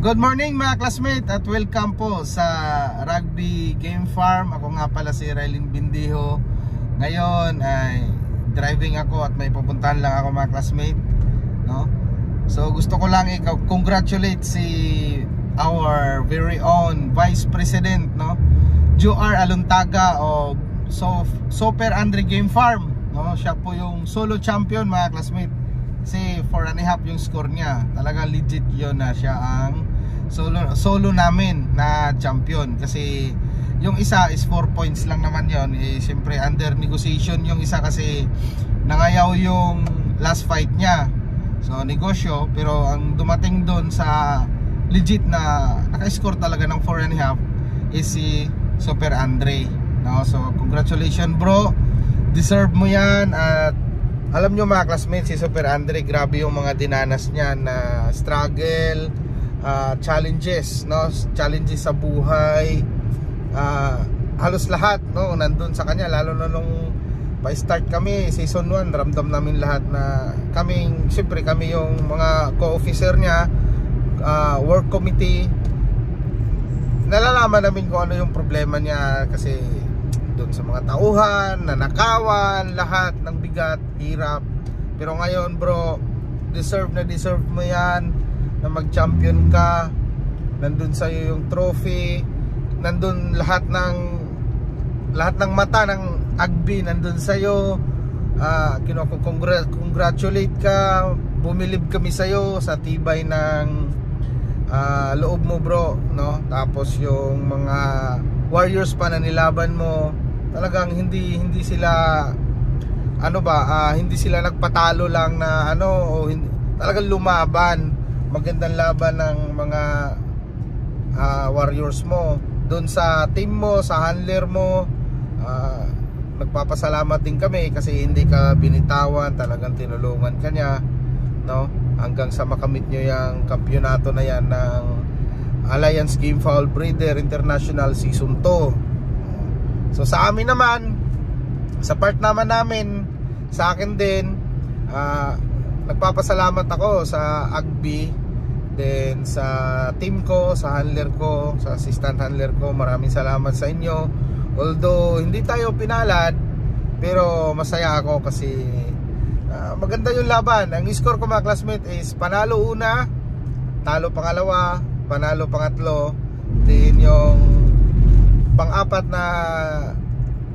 Good morning mga classmate at welcome po sa Rugby Game Farm. Ako nga pala si Rylin Bindiho. Ngayon ay driving ako at may pupuntahan lang ako mga classmate, no? So gusto ko lang i-congratulate si our very own Vice President, no? Joar Aluntaga o Super Andre Game Farm, no? Siya po yung solo champion mga classmate. Kasi 4.5 yung score niya. Talagang legit yun na siya ang solo namin na champion. Kasi yung isa is 4 points lang naman yun. Siyempre under negotiation yung isa kasi nangayaw yung last fight niya. So negosyo. Pero ang dumating doon sa legit na naka-score talaga ng 4.5 is si Super Andre, no? So congratulations bro. Deserve mo yan. At alam nyo mga classmates, si Super Andre, grabe yung mga dinanas niya na struggle, challenges, no? Challenges sa buhay, halos lahat, no? Nandun sa kanya, lalo na nung pa-start kami, season 1, ramdam namin lahat na siyempre kami yung mga co-officer niya, work committee, nalalaman namin kung ano yung problema niya kasi doon sa mga tauhan, nanakawan, lahat ng bigat, hirap. Pero ngayon bro, deserve mo yan na mag-champion ka. Nandun sa'yo yung trophy, nandun lahat ng mata ng Agbi nandun sa'yo. Congratulate ka, bumilib kami sa'yo sa tibay ng loob mo bro, no? Tapos yung mga warriors pa na nilaban mo, talagang hindi sila hindi sila nagpatalo lang na talagang lumaban. Magandang laban ng mga warriors mo doon sa team mo, sa handler mo. Nagpapasalamat din kami kasi hindi ka binitawan, talagang tinulungan ka niya, no? Hanggang sa makamit nyo yung kampyonato na yan ng Alliance Game Fowl Breeder International Season 2. So sa amin naman, sa part namin, sa akin din, nagpapasalamat ako sa Agbi, then sa team ko, sa handler ko, sa assistant handler ko. Maraming salamat sa inyo. Although hindi tayo pinalad, pero masaya ako kasi maganda yung laban. Ang score ko mga classmate is panalo una, talo pangalawa, panalo pangatlo, then yung pang-apat na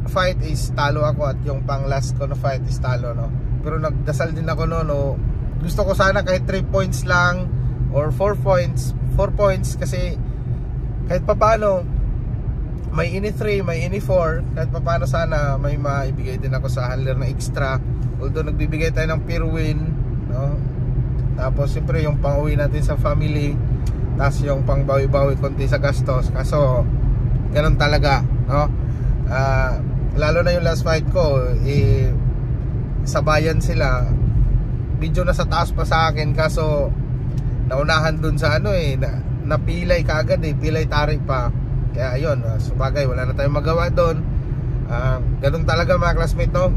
fight is talo ako, at yung pang-last ko na fight is talo, no? Pero nagdasal din ako no. Gusto ko sana kahit 3 points lang or 4 points kasi kahit papaano may ini 3, may ini 4, kahit papaano sana may maibigay din ako sa handler na extra. Although nagbibigay tayo ng pure win, no? Tapos siyempre yung pang-uwi natin sa family, tapos yung pang-bawi-bawi konti sa gastos. Kaso ganun talaga, no? Lalo na yung last fight ko, sabayan sila. Medyo nasa taas pa sa akin, kaso naunahan dun sa napilay kaagad pilay tarik pa. Kaya ayun, sabagay wala na tayong magawa dun. Ganun talaga mga classmate, no?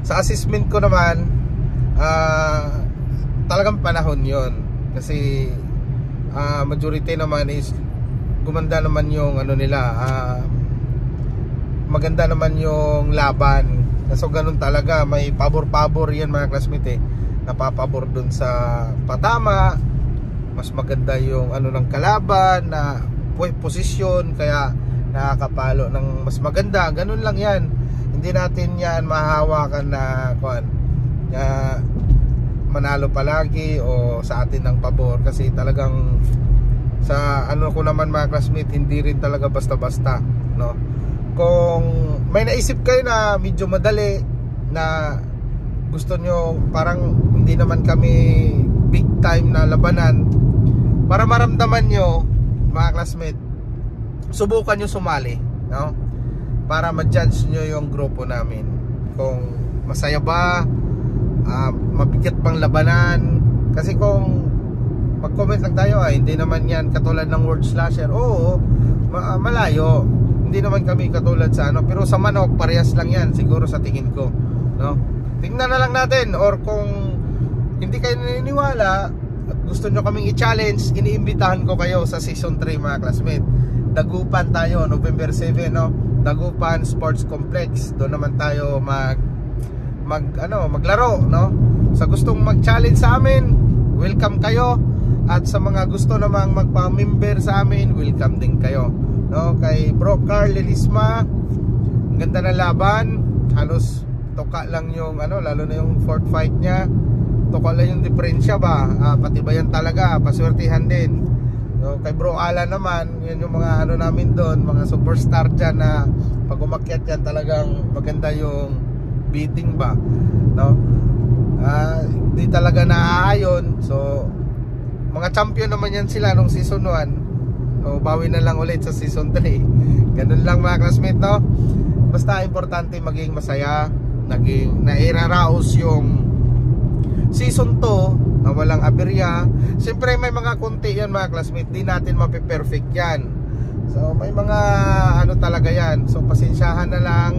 Sa assessment ko naman, talagang panahon yon. Kasi majority naman is gumanda naman yung maganda naman yung laban. So ganun talaga, may pabor-pabor yan mga classmate, napapabor dun sa patama. Mas maganda yung ng kalaban na posisyon, kaya nakakapalo ng mas maganda. Ganun lang yan. Hindi natin yan mahahawakan na manalo palagi o sa atin ng pabor, kasi talagang sa ko naman mga classmate, hindi rin talaga basta-basta, no? Kung may naisip kayo na medyo madali, na gusto nyo parang hindi naman kami big time na labanan, para maramdaman nyo mga classmate, subukan nyo sumali, no? Para ma-judge nyo yung grupo namin kung masaya ba, mabigat bang labanan. Kasi kung mag-comment lang tayo, hindi naman yan katulad ng Word Slasher, oo, malayo. Hindi naman kami katulad sa pero sa manok parehas lang yan siguro sa tingin ko, no? Tingnan na lang natin, or kung hindi kayo naniniwala at gusto nyo kaming i-challenge, iniimbitahan ko kayo sa season 3 mga classmate. Dagupan tayo November 7, no? Dagupan Sports Complex. Doon naman tayo maglaro, no? Sa gustong mag-challenge sa amin, welcome kayo. At sa mga gusto namang magpa-member sa amin, welcome din kayo, no? Kay Bro Carl Lelisma, ganda na laban. Halos toka lang yung lalo na yung fourth fight niya. Toka lang yung diferensya ba. Pati ba yan talaga, paswertihan din. So, kay Bro Alan naman, yan yung mga namin doon, mga superstar dyan na pag umakyat yan talagang maganda yung beating ba, no? Di talaga naaayon. So mga champion naman yan sila nung season 1. So bawi na lang ulit sa season 3. Ganun lang mga classmate, no? Basta importante maging masaya, nairaraos yung season 2 na walang aberya. Siyempre may mga konti yan mga classmate, di natin mape-perfect yan. So may mga talaga yan. So pasensyahan na lang,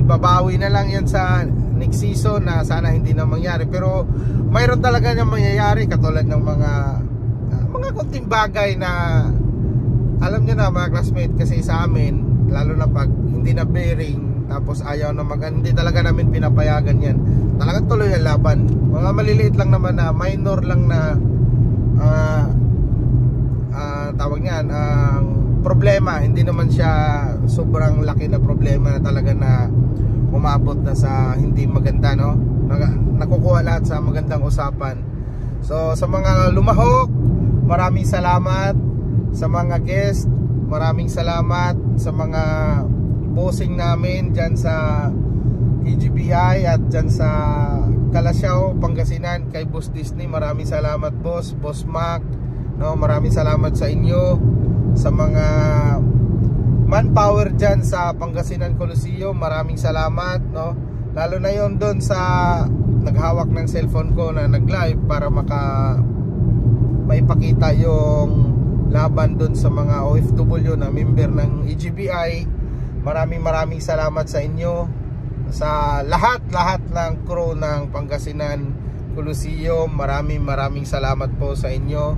ibabawi na lang yan sa next season na sana hindi na mangyari. Pero mayroon talaga niyang mangyayari, katulad ng mga konting bagay na alam niyo na mga classmate. Kasi sa amin, lalo na pag hindi na bearing, tapos ayaw na hindi talaga namin pinapayagan yan. Talagang tuloy ang laban. Mga maliliit lang naman na minor lang na tawag niyan problema. Hindi naman siya sobrang laki na problema na talaga na umabot na sa hindi maganda, no? Nakukuha lahat sa magandang usapan. So sa mga lumahok, maraming salamat. Sa mga guest, maraming salamat. Sa mga bossing namin dyan sa EGBI at dyan sa Calasiao, Pangasinan, kay Boss Disney, maraming salamat boss. Boss Mac, no, maraming salamat sa inyo. Sa mga manpower dyan sa Pangasinan Coliseum, maraming salamat, no? Lalo na yon doon sa naghawak ng cellphone ko na nag-live para maipakita yung laban doon sa mga OFW na member ng EGBI. Maraming salamat sa inyo, sa lahat ng crew ng Pangasinan Coliseum. Maraming salamat po sa inyo,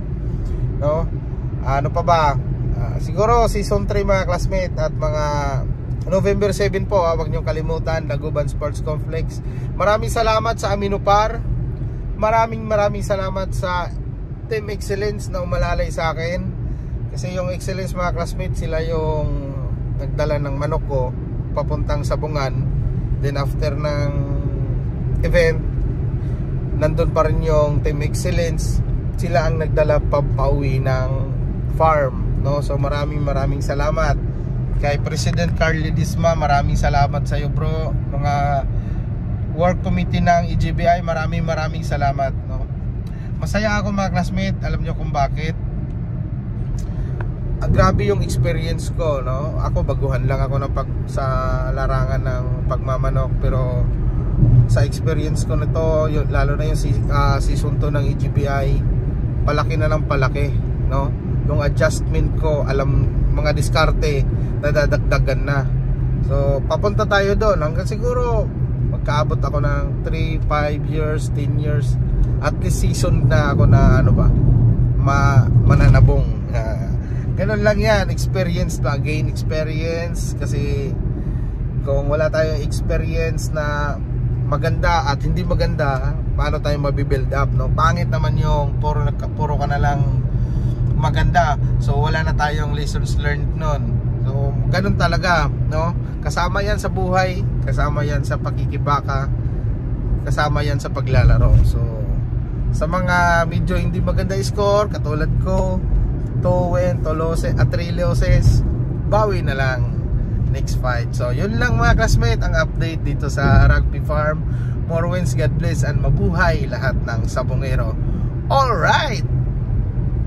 no? Ano pa ba? Siguro season 3 mga classmate, at mga November 7 po, huwag niyong kalimutan, Dagupan Sports Complex. Maraming salamat sa Aminopar. Maraming salamat sa Team Excellence na umalalay sa akin. Kasi yung Excellence mga classmate, sila yung nagdala ng manok ko papuntang Sabungan. Then after ng event, nandun pa rin yung Team Excellence. Sila ang nagdala pauwi ng farm, no? So maraming salamat. Kay President Carl Ledesma, maraming salamat sa iyo bro. Mga work committee ng EGBI, maraming salamat, no? Masaya ako mga classmate. Alam nyo kung bakit? Grabe yung experience ko, no? Ako baguhan lang ako sa larangan ng pagmamanok, pero sa experience ko nito, lalo na yung season 2 ng EGBI, palaki na ng palaki, no? Yung adjustment ko, mga diskarte, nadadagdagan na. So papunta tayo doon hanggang siguro magkaabot ako ng 3, 5 years, 10 years, at least season na ako na mananabong. Ganun lang yan, experience na, gain experience. Kasi kung wala tayong experience na maganda at hindi maganda, paano tayo mabibuild up, no? Pangit naman yung puro ka na lang maganda, so wala na tayong lessons learned nun. So ganun talaga, no? Kasama yan sa buhay, kasama yan sa pakikibaka, kasama yan sa paglalaro. So sa mga medyo hindi maganda score, katulad ko, Towen, Tolose at Triloses, bawi na lang next fight. So yun lang mga classmate, ang update dito sa Rugby Farm. More wins, God bless, and mabuhay lahat ng sabongero. Alright!